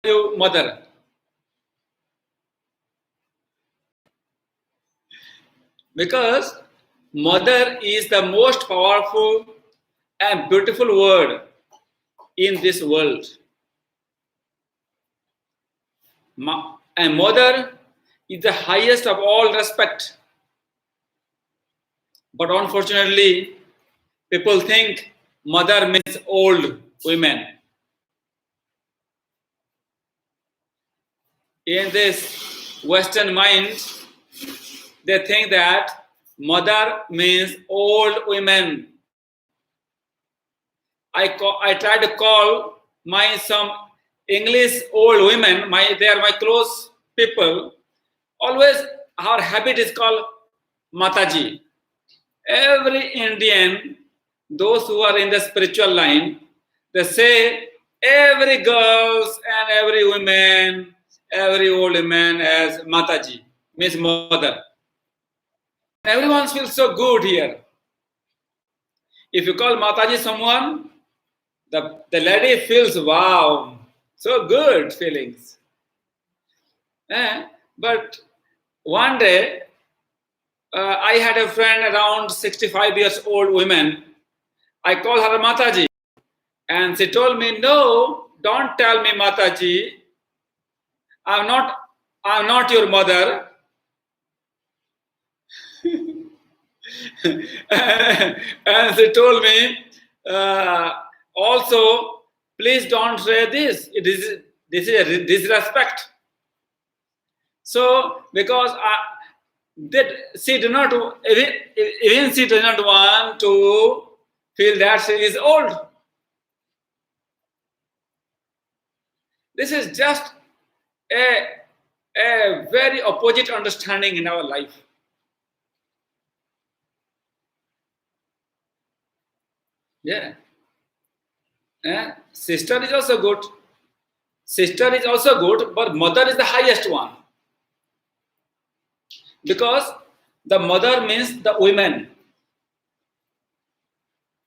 you mother? Because mother is the most powerful and beautiful word in this world. And mother is the highest of all respect. But unfortunately, people think mother means old women. In this Western mind, they think that mother means old women. I try to call some English old women, they are my close people. Always our habit is called Mataji. Every Indian, those who are in the spiritual line, they say every girls and every woman, every old woman as Mataji, means mother. Everyone feels so good here. If you call Mataji someone, the lady feels wow, so good feelings. But one day, I had a friend around 65 years old woman. I called her Mataji, and she told me, "No, don't tell me Mataji. I'm not your mother." And she told me, also, please don't say this. This is a disrespect. So, because she did not want to feel that she is old. This is just a very opposite understanding in our life. Yeah. Sister is also good. Sister is also good, but mother is the highest one. Because the mother means the women.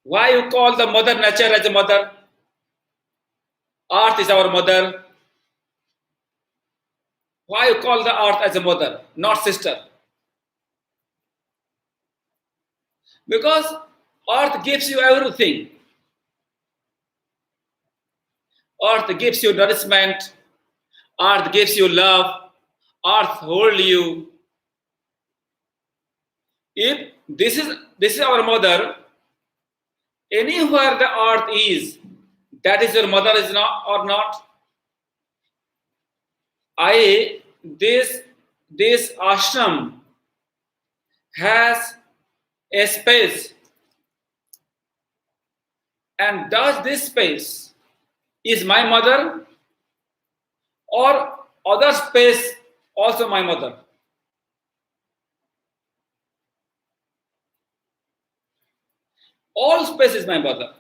Why you call the mother nature as a mother? Earth is our mother. Why you call the earth as a mother, not sister? Because earth gives you everything. Earth gives you nourishment. Earth gives you love. Earth holds you. If this is our mother, anywhere the earth is, that is your mother is not or not. This ashram has a space, and does this space is my mother or other space also my mother? All space is my mother.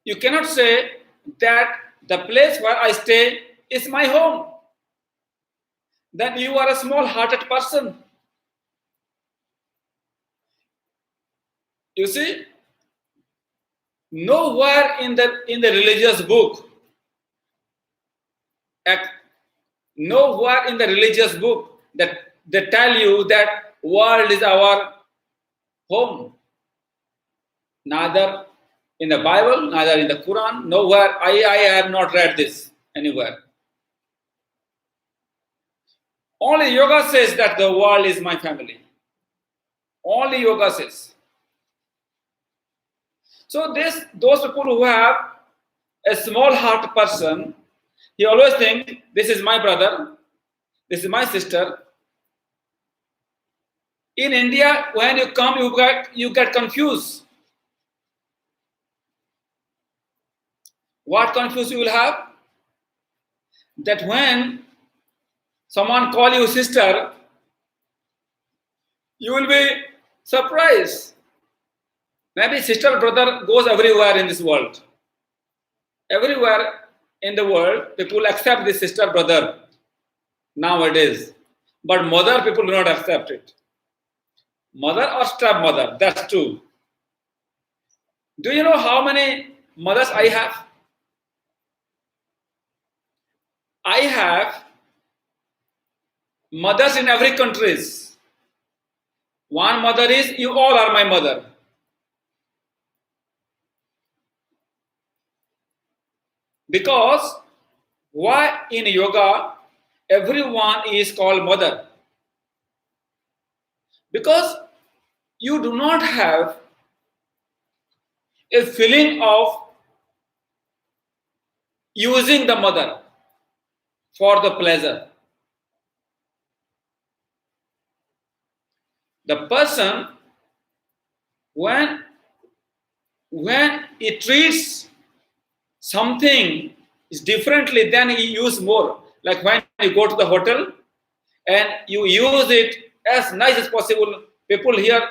You cannot say that the place where I stay is my home. Then you are a small-hearted person. You see, nowhere in the religious book, that they tell you that world is our home. Neither in the Bible, neither in the Quran, nowhere. I have not read this anywhere. Only yoga says that the world is my family. Only yoga says. So those people who have a small heart person, he always think this is my brother, this is my sister. In India, when you come, you get confused. What confuse you will have? That when someone call you sister, you will be surprised. Maybe sister brother goes everywhere in this world. Everywhere in the world, people accept this sister brother nowadays. But mother, people do not accept it. Mother or stepmother, that's true. Do you know how many mothers I have? I have mothers in every countries. One mother is, you all are my mother. Because why in yoga everyone is called mother? Because you do not have a feeling of using the mother for the pleasure. The person, when he treats something is differently, then he use more. Like when you go to the hotel and you use it as nice as possible, people here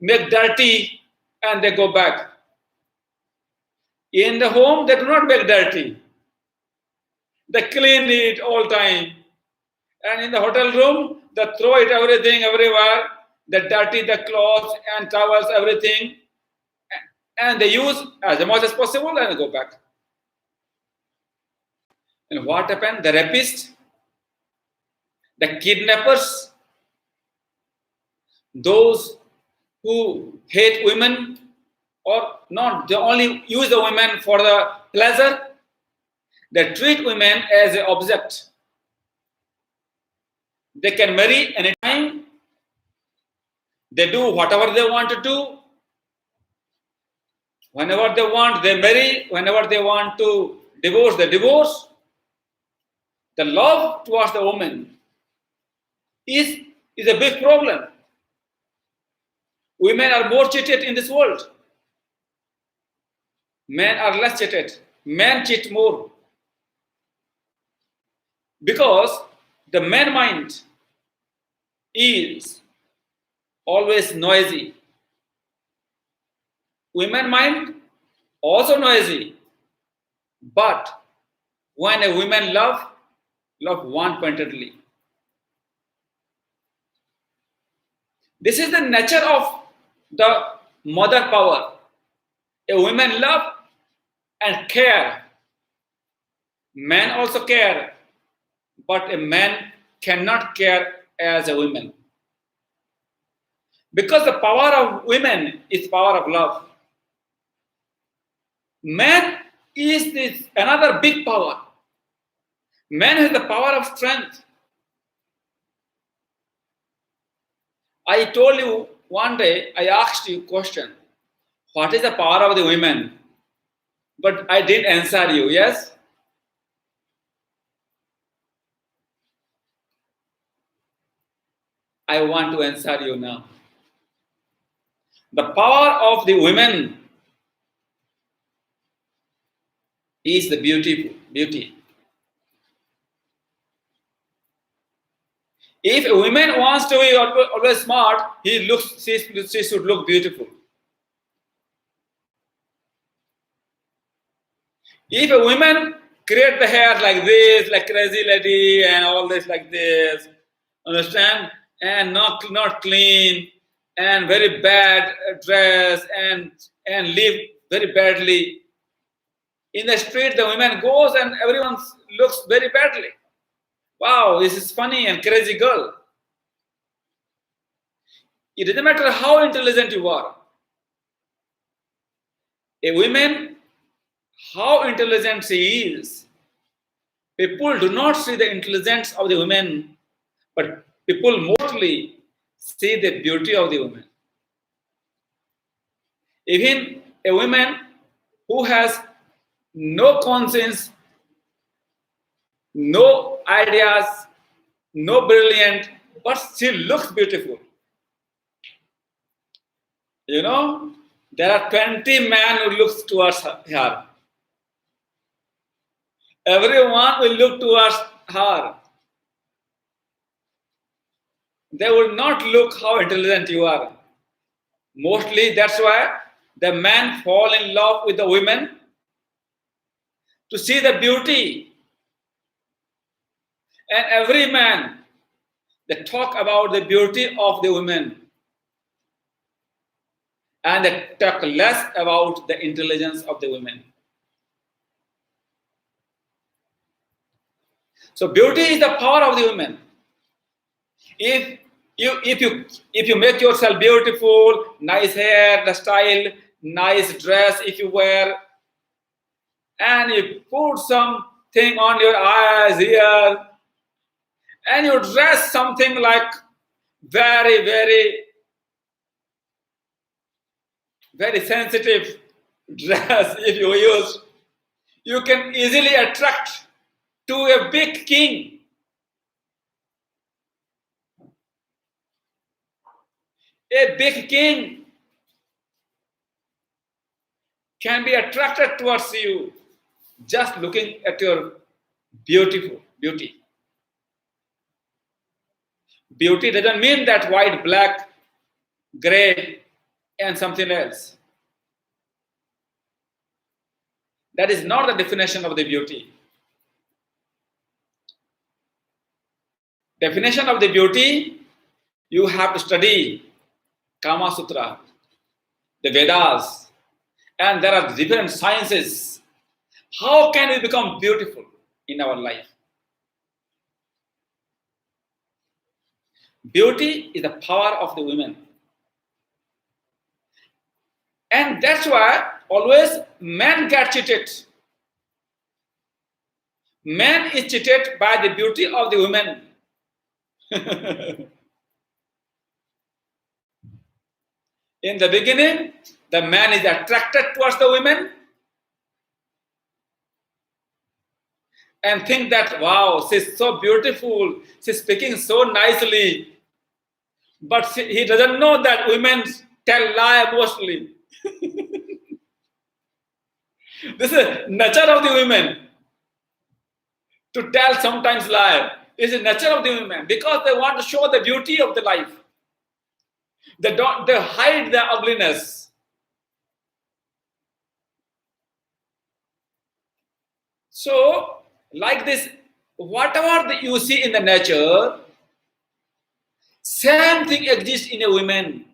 make dirty and they go back. In the home, they do not make dirty. They clean it all time. And in the hotel room, they throw it everything everywhere. The dirty, the clothes and towels, everything. And they use as much as possible and go back. And what happened? The rapists, the kidnappers, those who hate women or not, they only use the women for the pleasure. They treat women as an object. They can marry anytime. They do whatever they want to do. Whenever they want, they marry. Whenever they want to divorce, they divorce. The love towards the woman is a big problem. Women are more cheated in this world. Men are less cheated. Men cheat more. Because the man mind is always noisy. Women mind also noisy. But when a woman love one-pointedly. This is the nature of the mother power. A woman love and care. Men also care, but a man cannot care as a woman. Because the power of women is power of love. Man is this another big power. Man has the power of strength. I told you one day, I asked you a question. What is the power of the women? But I didn't answer you, yes? I want to answer you now. The power of the women is the beauty. If a woman wants to be always smart, she should look beautiful. If a woman create the hair like this, like crazy lady, and all this like this, understand, and not clean, and very bad dress, and live very badly. In the street, the woman goes and everyone looks very badly. Wow, this is funny and crazy girl. It doesn't matter how intelligent you are. A woman, how intelligent she is, people do not see the intelligence of the woman, but people mostly see the beauty of the woman. Even a woman who has no conscience, no ideas, no brilliant, but she looks beautiful. You know, there are 20 men who looks towards her. Everyone will look towards her. They will not look how intelligent you are. Mostly that's why the men fall in love with the women to see the beauty. And every man, they talk about the beauty of the women. And they talk less about the intelligence of the women. So beauty is the power of the women. If you make yourself beautiful, nice hair, the style, nice dress if you wear, and you put something on your eyes here, and you dress something like very, very, very sensitive dress if you use, you can easily attract to a big king. A big king can be attracted towards you just looking at your beauty. Beauty doesn't mean that white, black, gray, and something else. That is not the definition of the beauty. Definition of the beauty, you have to study Kama Sutra, the Vedas, and there are different sciences. How can we become beautiful in our life? Beauty is the power of the women. And that's why always men get cheated. Man is cheated by the beauty of the women. In the beginning, the man is attracted towards the women and think that, wow, she's so beautiful, she's speaking so nicely. But he doesn't know that women tell lie mostly. This is nature of the women. To tell sometimes lie is the nature of the women because they want to show the beauty of the life. They hide their ugliness. So, like this, whatever you see in the nature, same thing exists in a woman.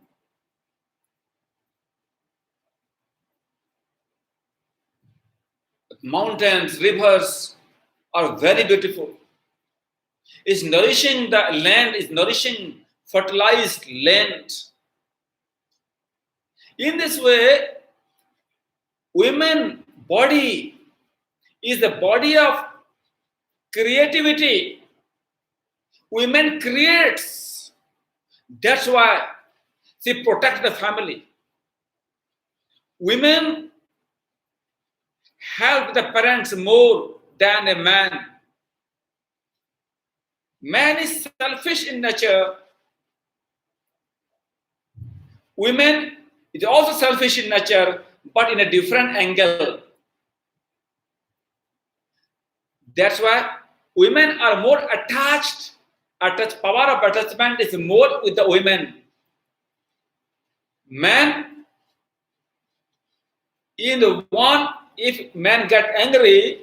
Mountains, rivers are very beautiful. It's nourishing the land, is nourishing fertilized land. In this way, women body is the body of creativity. Women creates. That's why she protects the family. Women help the parents more than a man. Man is selfish in nature. Women is also selfish in nature, but in a different angle. That's why women are more attached. Power of attachment is more with the women. Man, in the one, if man get angry,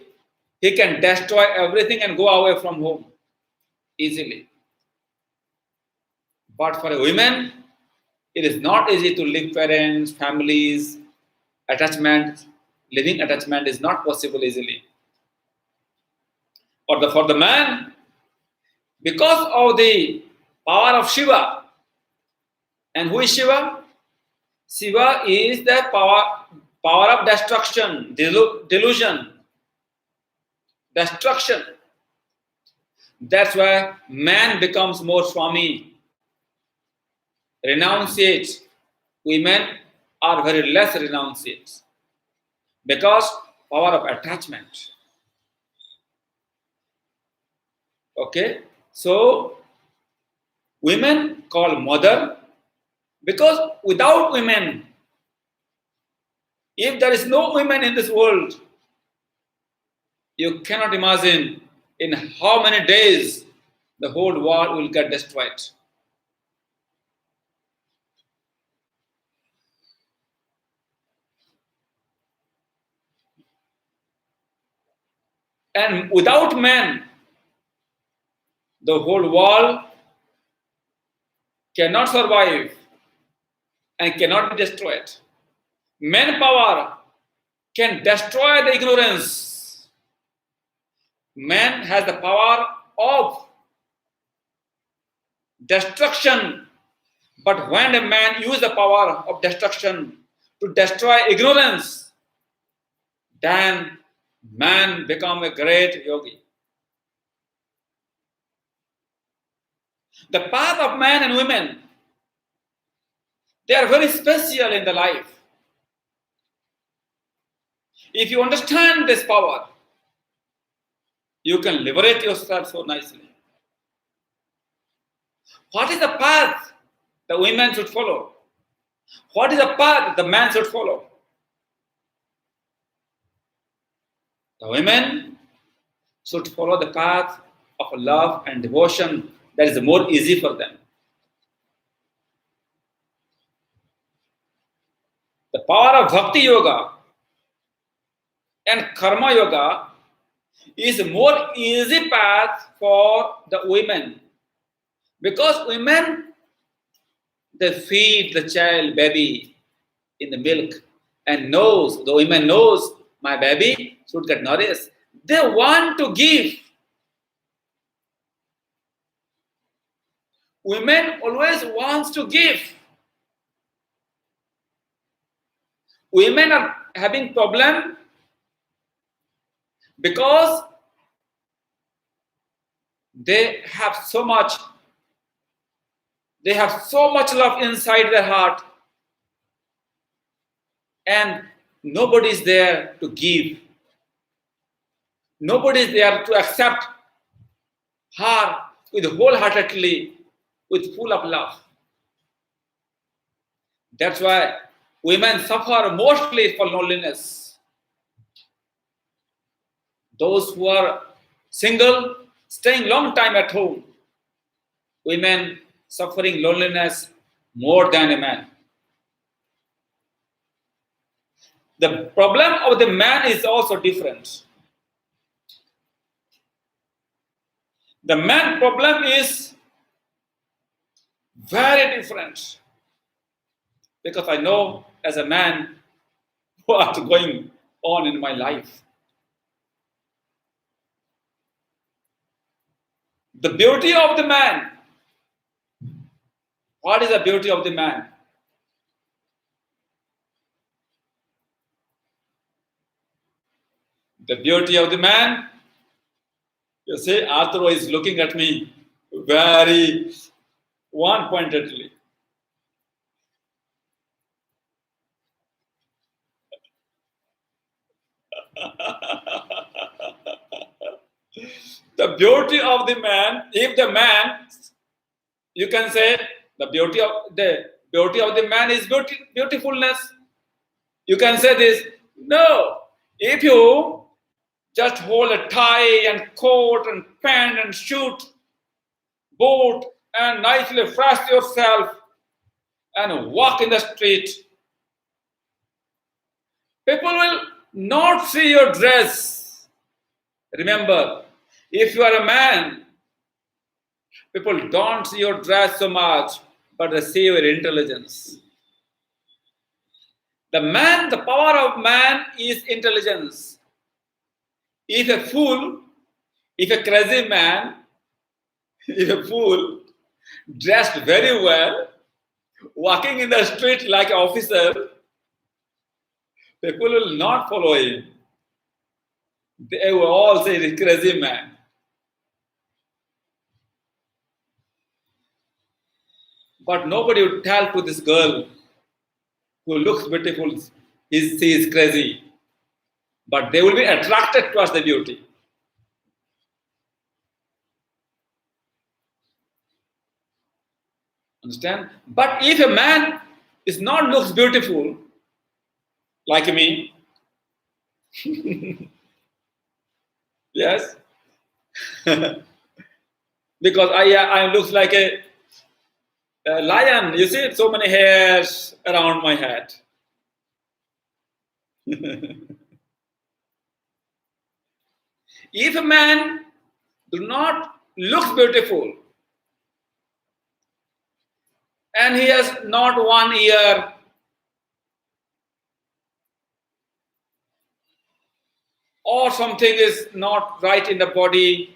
he can destroy everything and go away from home easily. But for a woman, it is not easy to leave parents, families, attachment. Living attachment is not possible easily. Or for the man, because of the power of Shiva. And who is Shiva? Shiva is the power of destruction, delusion, destruction. That's why man becomes more Swami, renunciate. Women are very less renunciate because power of attachment. Okay, so women call mother because without women, if there is no women in this world, you cannot imagine in how many days the whole world will get destroyed. And without men, the whole world cannot survive and cannot be destroyed. Manpower can destroy the ignorance. Man has the power of destruction, but when a man uses the power of destruction to destroy ignorance, then man become a great yogi. The path of men and women, they are very special in the life. If you understand this power, you can liberate yourself so nicely. What is the path the women should follow? What is the path the man should follow? The women should follow the path of love and devotion that is more easy for them. The power of Bhakti Yoga and Karma Yoga is a more easy path for the women, because women, they feed the child baby in the milk and the women knows my baby should get nourished. They want to give. Women always wants to give. Women are having problem because they have so much love inside their heart, and nobody is there to give. Nobody is there to accept her with wholeheartedly, with full of love. That's why women suffer mostly for loneliness. Those who are single, staying long time at home, women suffering loneliness more than a man. The problem of the man is also different. The man problem is very different, because I know as a man what is going on in my life. The beauty of the man. What is the beauty of the man? The beauty of the man, you see, Arthur is looking at me very one-pointedly. The beauty of the man, if the man, you can say the beauty of the man is beautifulness. You can say this. No, if you just hold a tie and coat and pant and shoot, boot and nicely dress yourself and walk in the street, people will not see your dress. Remember, if you are a man, people don't see your dress so much, but they see your intelligence. The power of man is intelligence. If a crazy man, if a fool, dressed very well, walking in the street like an officer, people will not follow him. They will all say he's a crazy man. But nobody would tell to this girl who looks beautiful, she is crazy. But they will be attracted towards the beauty. Understand? But if a man looks beautiful, like me, yes, because I looks like a lion. You see, so many hairs around my head. If a man do not look beautiful, and he has not one ear, or something is not right in the body.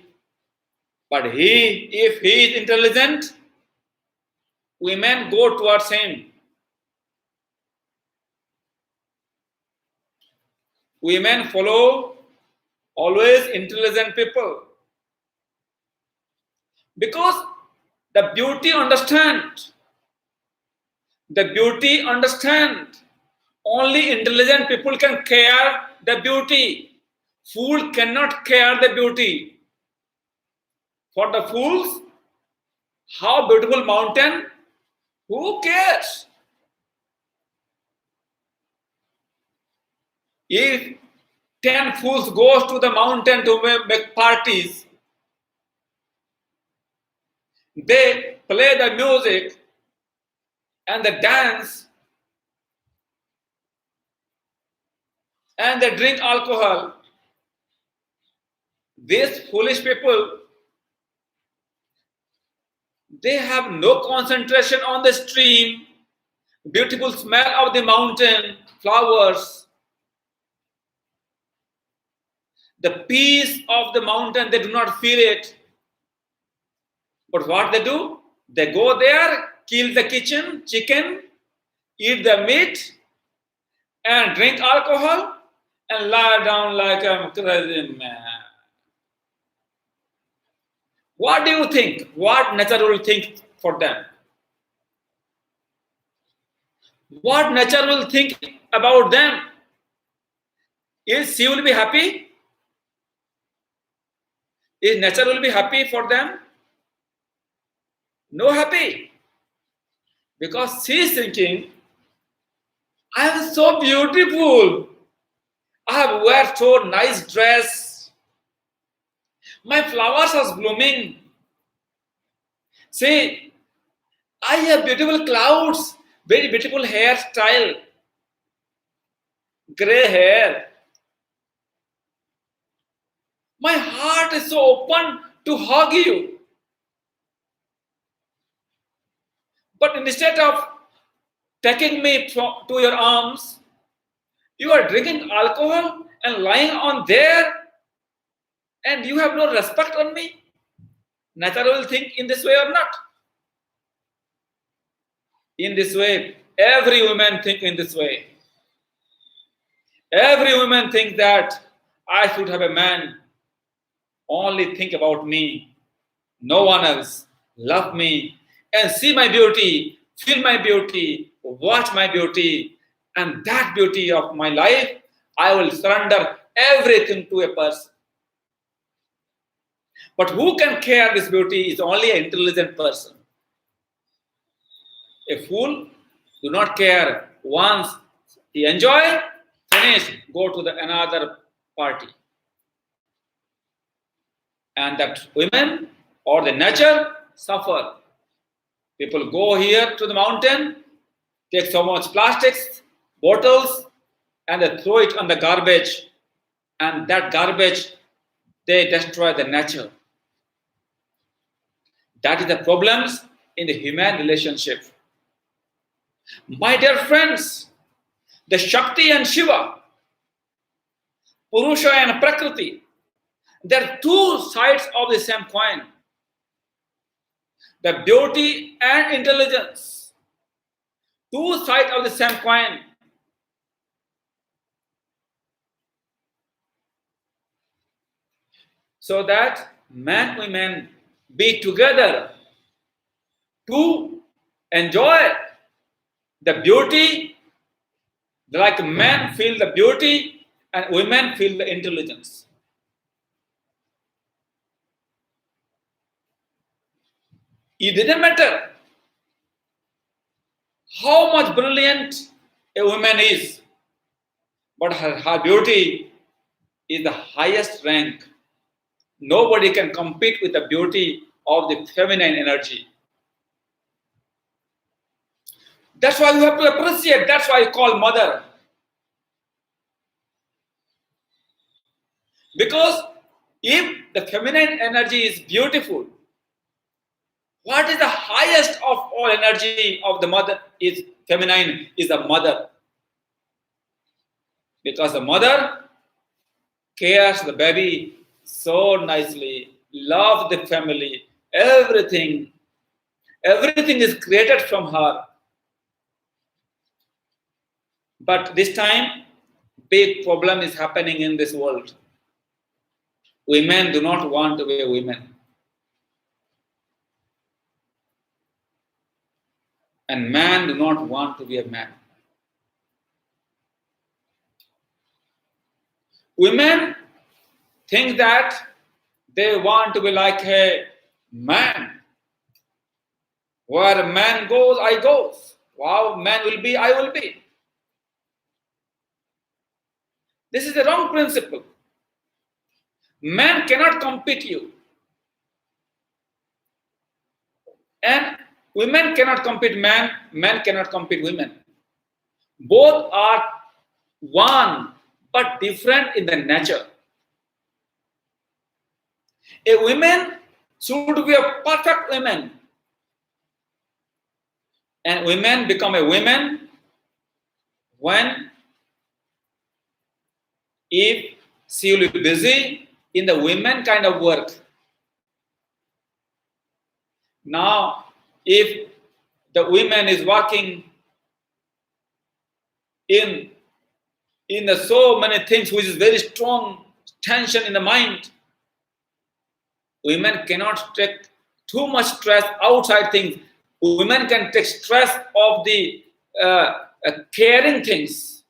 But if he is intelligent, women go towards him. Women follow always intelligent people. Because the beauty understand. Only intelligent people can care the beauty. Fool cannot care the beauty. For the fools, how beautiful mountain, who cares? If 10 fools goes to the mountain to make parties, they play the music and the dance and they drink alcohol. These foolish people, they have no concentration on the stream, beautiful smell of the mountain, flowers, the peace of the mountain, they do not feel it. But what they do? They go there, kill the chicken, eat the meat, and drink alcohol, and lie down like a crazy man. What do you think? What nature will think for them? What nature will think about them? Is she will be happy? Is nature will be happy for them? No happy. Because she is thinking, I am so beautiful. I have wear so nice dress. My flowers are blooming. See, I have beautiful clouds, very beautiful hairstyle, gray hair. My heart is so open to hug you. But instead of taking me to your arms, you are drinking alcohol and lying on there, and you have no respect on me. Nature will think in this way or not? In this way, every woman think in this way. Every woman think that I should have a man only think about me, no one else, love me, and see my beauty, feel my beauty, watch my beauty, and that beauty of my life, I will surrender everything to a person. But who can care this beauty is only an intelligent person. A fool do not care. Once he enjoy, finish, go to another party. And that women or the nature suffer. People go here to the mountain, take so much plastics, bottles, and they throw it on the garbage. And that garbage, they destroy the nature. That is the problems in the human relationship. My dear friends, the Shakti and Shiva, Purusha and Prakriti, they are two sides of the same coin. The beauty and intelligence, two sides of the same coin. So that man and women be together to enjoy the beauty, like men feel the beauty and women feel the intelligence. It didn't matter how much brilliant a woman is, but her beauty is the highest rank. Nobody can compete with the beauty of the feminine energy. That's why you have to appreciate. That's why I call mother. Because if the feminine energy is beautiful, what is the highest of all energy of the mother is feminine, is the mother. Because the mother cares the baby so nicely, loves the family, everything. Everything is created from her. But this time, big problem is happening in this world. Women do not want to be women. And man do not want to be a man. Women think that they want to be like a man. Where a man goes, I goes. Wow, man will be, I will be. This is the wrong principle. Man cannot compete you. And women cannot compete man, men cannot compete women. Both are one, but different in the nature. A woman should be a perfect woman. And women become a woman when if she will be busy in the women kind of work. Now, if the woman is working in the so many things which is very strong tension in the mind, women cannot take too much stress outside things. Women can take stress of the caring things.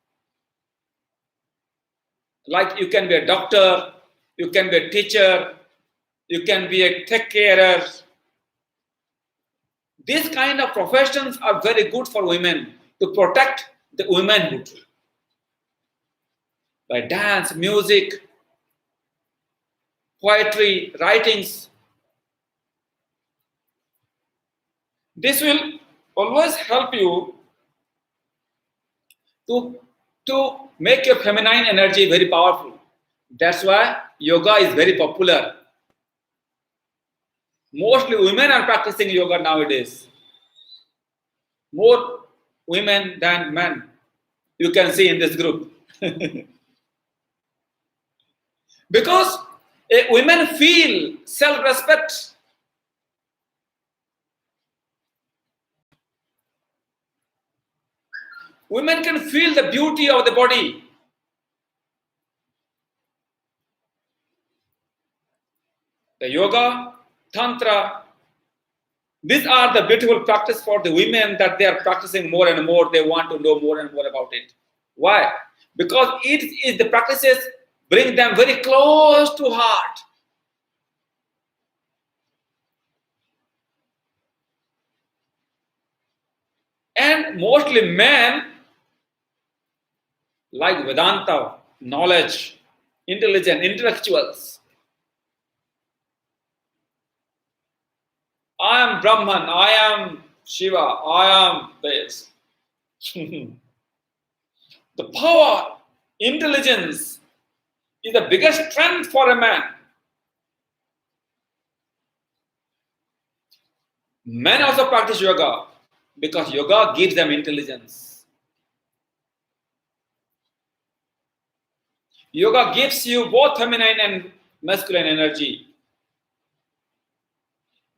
Like you can be a doctor, you can be a teacher, you can be a tech carer. These kind of professions are very good for women to protect the womanhood. By dance, music, poetry, writings. This will always help you to make your feminine energy very powerful. That's why yoga is very popular. Mostly women are practicing yoga nowadays. More women than men. You can see in this group. Because women feel self-respect. Women can feel the beauty of the body. The yoga, tantra, these are the beautiful practice for the women that they are practicing more and more. They want to know more and more about it. Why? Because it is the practices bring them very close to heart. And mostly men like Vedanta, knowledge, intelligent, intellectuals. I am Brahman, I am Shiva, I am this. The power, intelligence is the biggest strength for a man. Men also practice yoga because yoga gives them intelligence. Yoga gives you both feminine and masculine energy.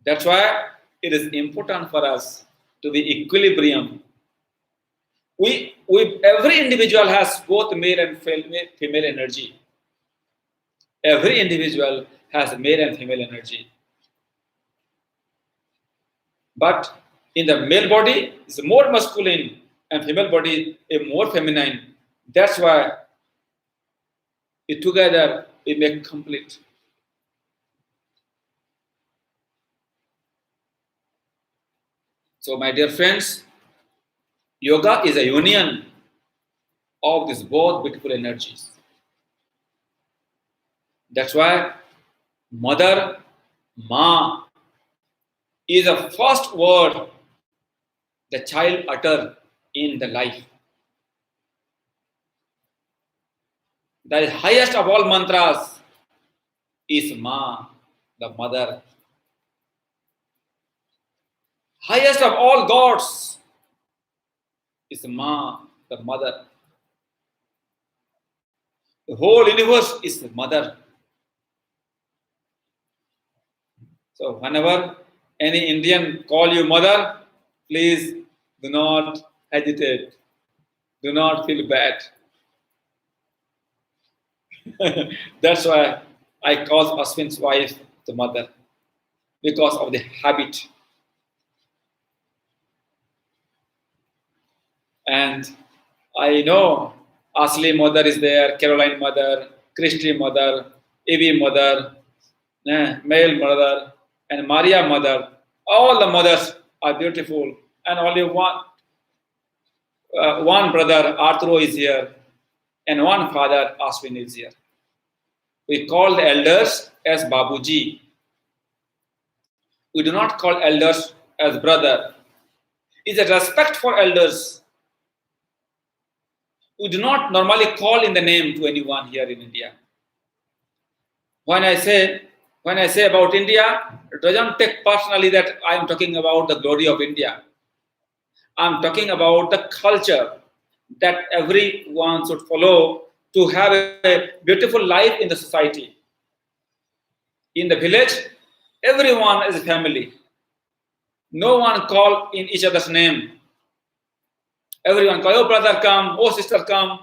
That's why it is important for us to be equilibrium. Every individual has both male and female energy. Every individual has male and female energy. But in the male body, it's more masculine and female body is more feminine. That's why it together it make complete. So my dear friends, yoga is a union of these both beautiful energies. That's why mother, ma, is the first word the child utter in the life. The highest of all mantras is ma, the mother. Highest of all gods is ma, the mother. The whole universe is the mother. So whenever any Indian call you mother, please do not hesitate. Do not feel bad. That's why I call Ashwin's wife the mother, because of the habit. And I know Asli mother is there, Caroline mother, Christy mother, Evie mother, male mother, and Maria mother. All the mothers are beautiful, and only one brother Arturo is here, and one father Ashwin is here. We call the elders as Babuji. We do not call elders as brother. It's a respect for elders. We do not normally call in the name to anyone here in India. When I say about India, it doesn't take personally that I am talking about the glory of India. I'm talking about the culture that everyone should follow to have a beautiful life in the society. In the village, everyone is a family. No one call in each other's name. Everyone call, oh brother come, oh sister come.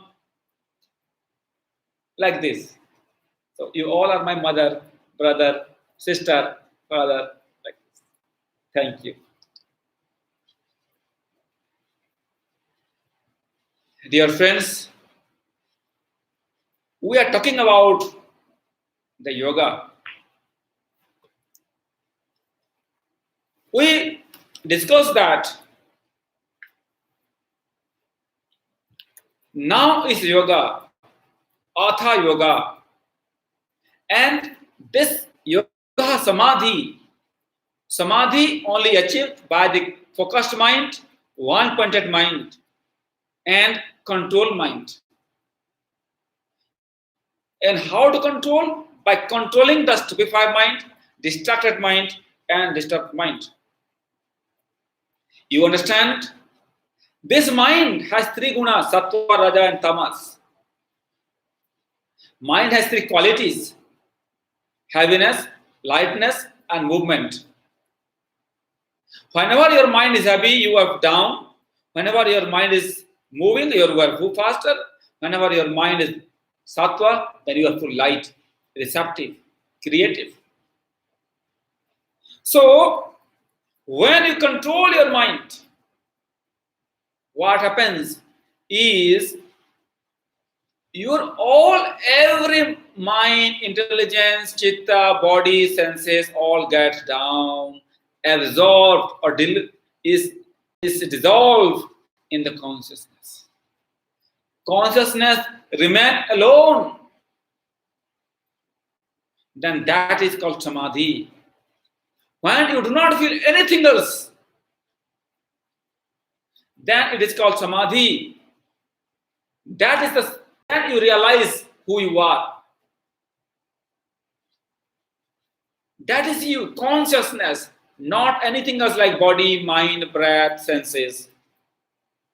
Like this. So you all are my mother, brother, sister, father. Like this. Thank you. Dear friends, we are talking about the yoga. We discussed that now is yoga, Atha yoga, and this yoga samadhi only achieved by the focused mind, one-pointed mind, and control mind. And how to control? By controlling the stupefied mind, distracted mind, and disturbed mind. You understand? This mind has three gunas, sattva, raja, and tamas. Mind has three qualities: heaviness, lightness, and movement. Whenever your mind is heavy, you are down. Whenever your mind is moving, you are faster. Whenever your mind is sattva, then you are full light, receptive, creative. So, when you control your mind, what happens is every mind, intelligence, chitta, body, senses all get down, absorbed, or is dissolved in the consciousness. Consciousness remains alone. Then that is called samadhi. When you do not feel anything else, then it is called samadhi. Then you realize who you are. That is you, consciousness, not anything else like body, mind, breath, senses,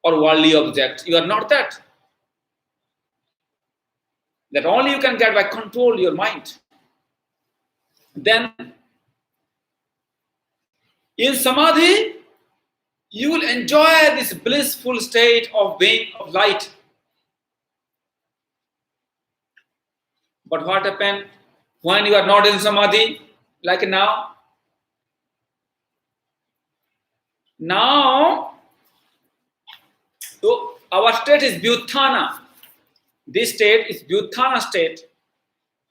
or worldly objects. You are not that. That only you can get by control your mind. Then, in samadhi, you will enjoy this blissful state of being of light. But what happens when you are not in samadhi, like now? Now, so our state is Vyuthana. This state is Vyuthana state,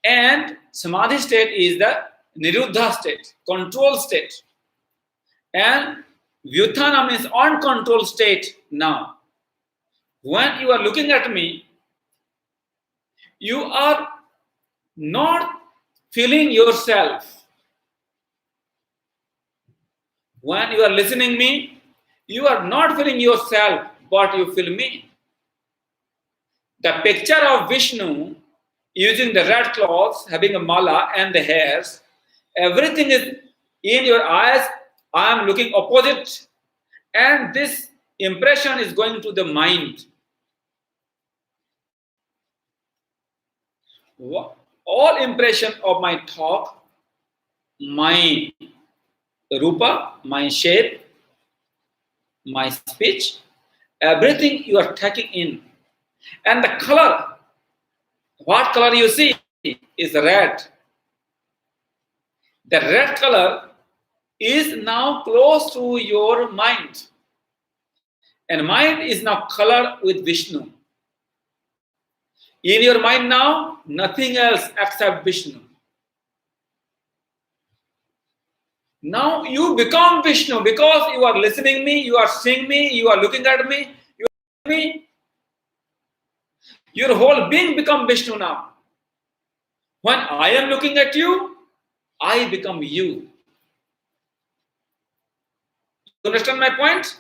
and samadhi state is the Niruddha state, control state. And Vyuthana means uncontrolled state now. When you are looking at me, you are not feeling yourself. When you are listening me, you are not feeling yourself, but you feel me. The picture of Vishnu using the red cloths, having a mala and the hairs, everything is in your eyes. I am looking opposite, and this impression is going to the mind. all impression of my talk, my rupa, my shape, my speech, everything you are taking in. And the color, what color you see is red. The red color is now close to your mind. And mind is now colored with Vishnu. In your mind now, nothing else except Vishnu. Now you become Vishnu because you are listening me, you are seeing me, you are looking at me, you are me. Your whole being become Vishnu now. When I am looking at you, I become you. You understand my point?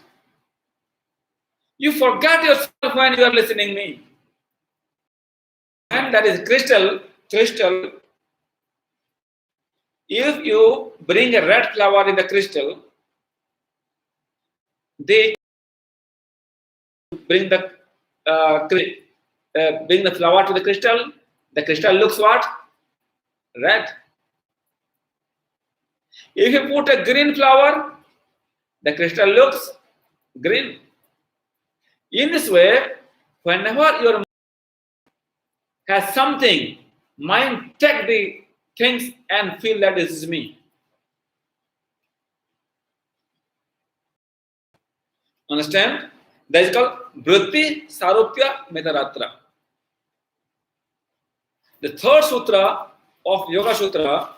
You forget yourself when you are listening me. And that is crystal. If you bring a red flower in the crystal, they bring the flower to the crystal. The crystal looks what? Red. If you put a green flower, the crystal looks green. In this way, whenever your mind has something, mind take the things and feel that this is me. Understand? That is called Vritti Sarupya Metaratra. The third sutra of Yoga Sutra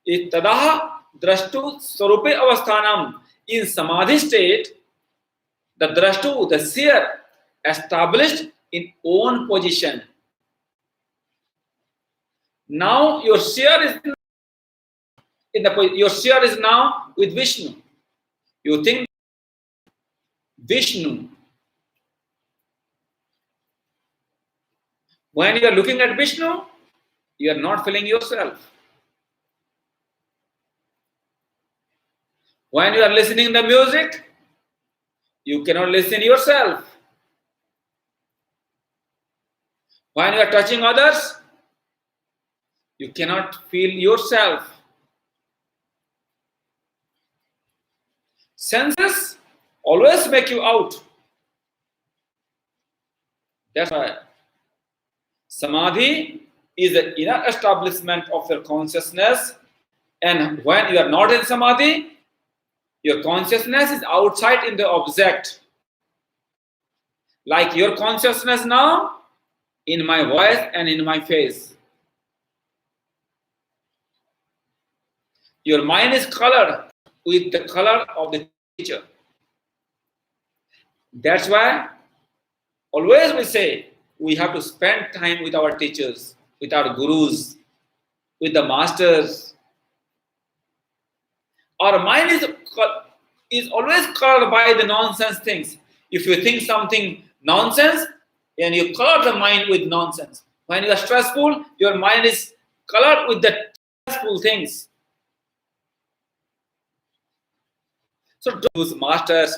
is Tadaha Drashtu Sarupe Avasthanam. In Samadhi state, the Drashtu, the seer, established in own position. Now your seer is now with Vishnu. You think Vishnu. When you are looking at Vishnu, you are not feeling yourself. When you are listening the music, you cannot listen yourself. When you are touching others, you cannot feel yourself. Senses always make you out. That's why Samadhi is the inner establishment of your consciousness, and when you are not in Samadhi, your consciousness is outside in the object. Like your consciousness now in my voice and in my face. Your mind is colored with the color of the teacher. That's why always we say we have to spend time with our teachers, with our gurus, with the masters. Our mind is always colored by the nonsense things. If you think something nonsense, then you color the mind with nonsense. When you are stressful, your mind is colored with the stressful things. So those masters,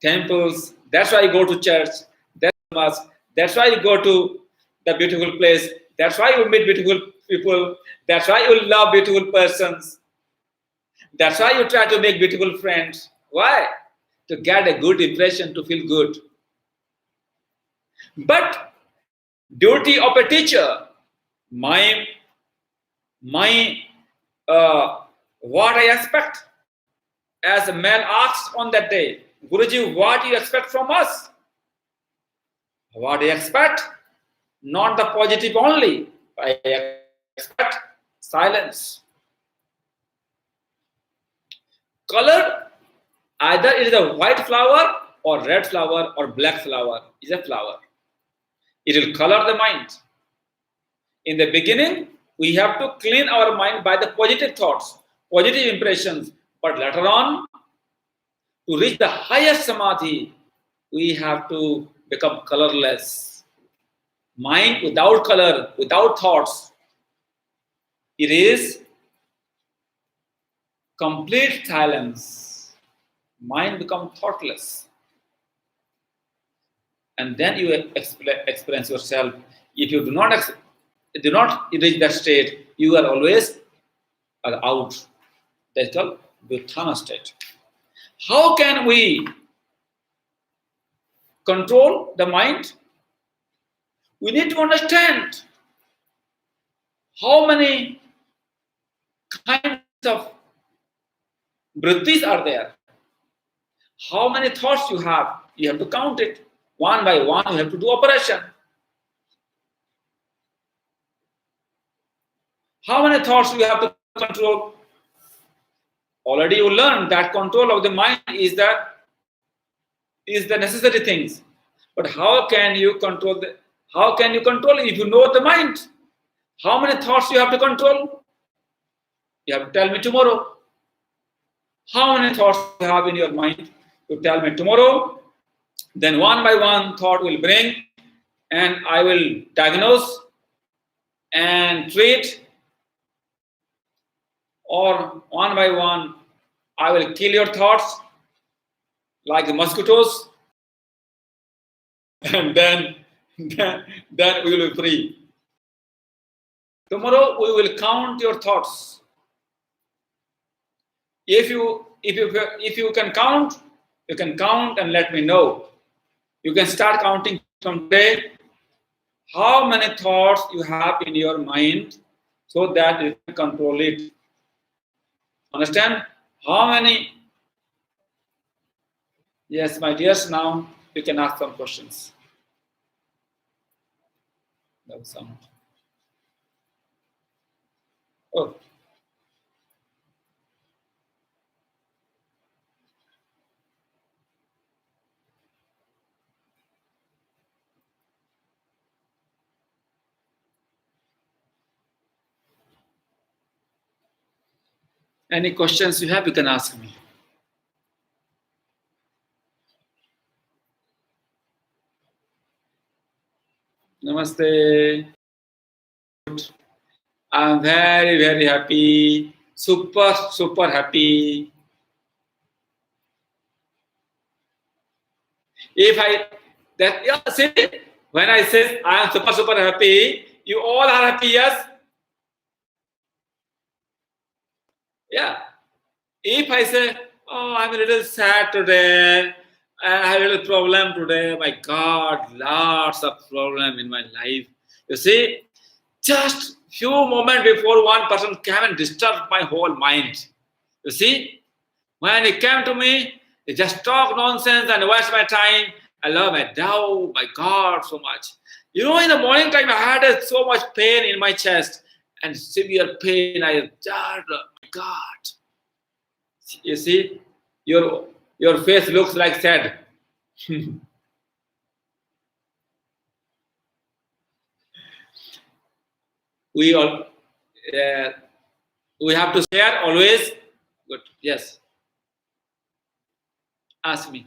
temples, that's why you go to church, that's why you go to the beautiful place, that's why you meet beautiful people, that's why you love beautiful persons, that's why you try to make beautiful friends. Why? To get a good impression, to feel good. But duty of a teacher, what I expect, as a man asked on that day, Guruji, what do you expect from us? What do you expect? Not the positive only. I expect silence. Color, either it is a white flower or red flower or black flower, is a flower. It will color the mind. In the beginning, we have to clean our mind by the positive thoughts, positive impressions. But later on, to reach the highest samadhi, we have to become colorless. Mind without color, without thoughts, it is complete silence. Mind becomes thoughtless. And then you experience yourself. If you do not do not reach that state, you are always out. That's called Vyuthana state. How can we control the mind? We need to understand how many kinds of vrittis are there. How many thoughts you have. You have to count it. One by one, you have to do operation. How many thoughts you have to control? Already you learned that control of the mind is the necessary things. But how can you control if you know the mind? How many thoughts you have to control? You have to tell me tomorrow. How many thoughts you have in your mind? You tell me tomorrow. Then one by one thought will bring, and I will diagnose and treat, or one by one I will kill your thoughts like the mosquitoes, and then we will be free. Tomorrow we will count your thoughts. If you can count, you can count and let me know. You can start counting from today how many thoughts you have in your mind so that you can control it. Understand? How many? Yes, my dears, now you can ask some questions. No sound. Oh. Any questions you have, you can ask me. Namaste. I'm very, very happy. Super, super happy. See, when I say I am super, super happy, you all are happy, yes? Yeah. If I say, oh, I'm a little sad today, I have a little problem today, my God, lots of problem in my life. You see, just few moments before one person came and disturbed my whole mind. You see, when he came to me, he just talked nonsense and waste my time. I love my doubt, my God, so much. You know, in the morning time, I had so much pain in my chest and severe pain. I just, oh my God. You see, your face looks like sad. we have to share always. Good. Yes. Ask me.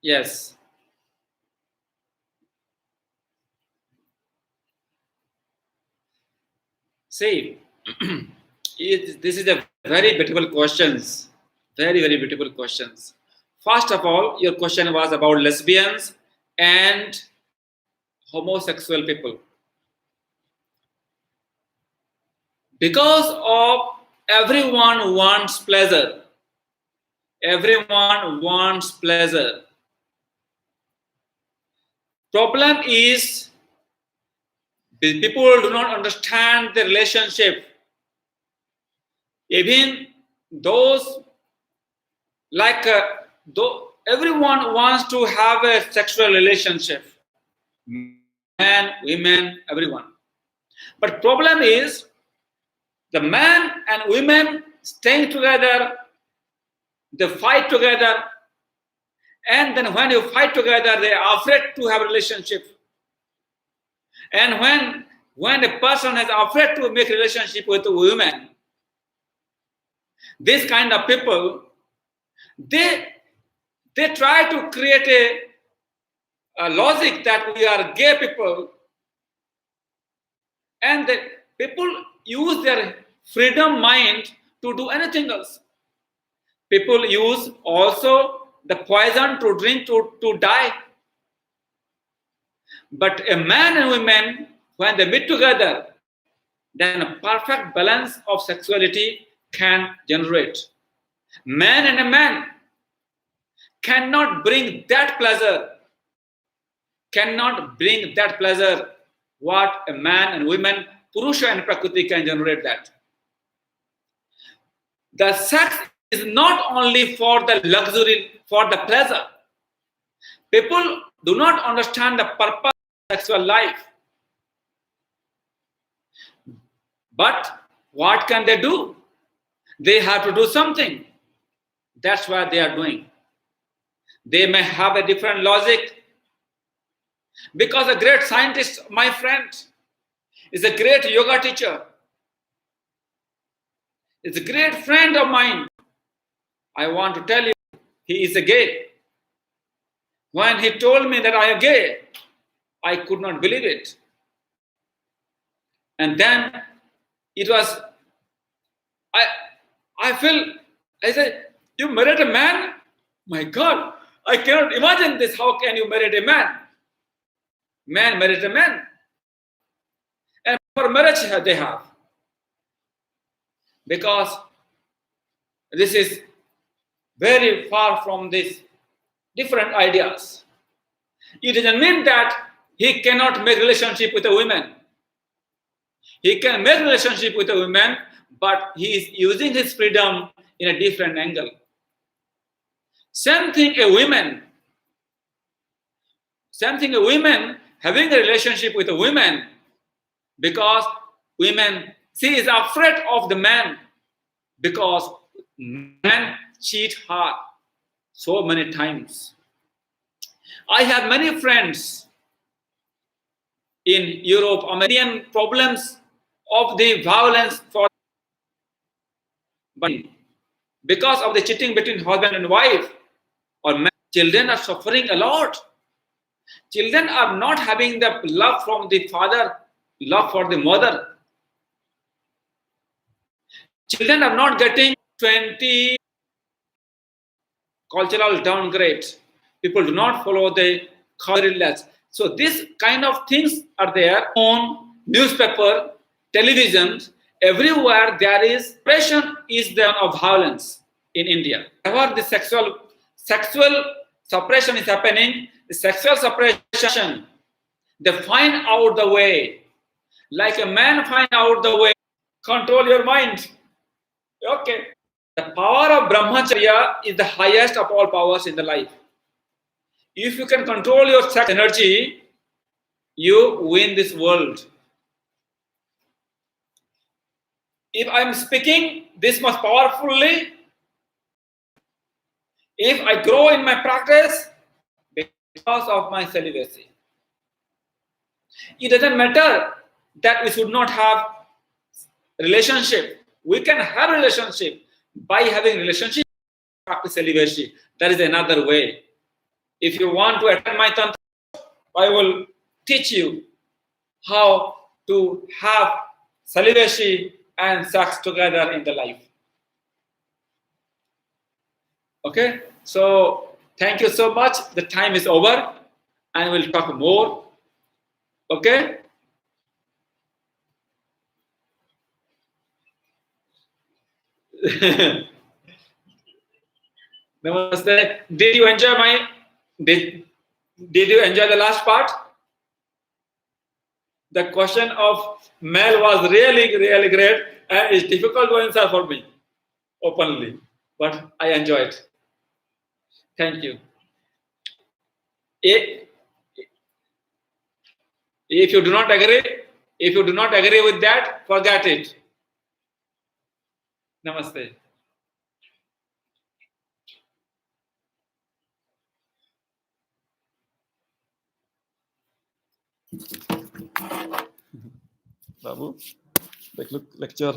Yes. See, this is a very beautiful questions. Very, very beautiful questions. First of all, your question was about lesbians and homosexual people. Because of everyone wants pleasure. Everyone wants pleasure. Problem is, the people do not understand the relationship. Even those everyone wants to have a sexual relationship. Men, women, everyone. But problem is, the man and women staying together, they fight together, and then when you fight together, they are afraid to have a relationship. And when a person is afraid to make relationship with a woman, this kind of people, they try to create a logic that we are gay people, and the people use their freedom mind to do anything else. People use also the poison to drink to die. But a man and woman, when they meet together, then a perfect balance of sexuality can generate. Man and a man cannot bring that pleasure, what a man and women, Purusha and Prakriti, can generate that. The sex is not only for the luxury, for the pleasure. People do not understand the purpose of sexual life. But what can they do? They have to do something. That's what they are doing. They may have a different logic. Because a great scientist, my friend, is a great yoga teacher. Is a great friend of mine. I want to tell you, he is a gay. When he told me that I am gay, I could not believe it. And then it was, I said, you married a man? My God, I cannot imagine this. How can you marry a man? Man married a man. And for marriage they have. Because this is very far from these different ideas. It doesn't mean that he cannot make relationship with a woman. He can make relationship with a woman, but he is using his freedom in a different angle. Same thing a woman having a relationship with a woman, because women, she is afraid of the man, because men cheat her so many times. I have many friends in Europe, American problems of the violence for, but because of the cheating between husband and wife, or men, children are suffering a lot. Children are not having the love from the father, love for the mother. Children are not getting 20 cultural downgrade. People do not follow the curricula. So this kind of things are there on newspaper, television, everywhere. There is suppression is there of violence in India. Whenever the sexual suppression is happening, the sexual suppression, they find out the way. Like a man find out the way. Control your mind. Okay. The power of brahmacharya is the highest of all powers in the life. If you can control your sex energy, you win this world. If I am speaking this much powerfully, if I grow in my practice because of my celibacy, it doesn't matter that we should not have relationship. We can have relationship. By having relationship, practice celibacy. That is another way. If you want to attend my tantra, I will teach you how to have celibacy and sex together in the life. Okay, so thank you so much. The time is over, and we'll talk more. Okay. Namaste. Did you enjoy did you enjoy the last part? The question of male was really, really great and it's difficult to answer for me openly, but I enjoyed. Thank you. If you do not agree, if you do not agree with that, forget it. Namaste. Babu, lecture.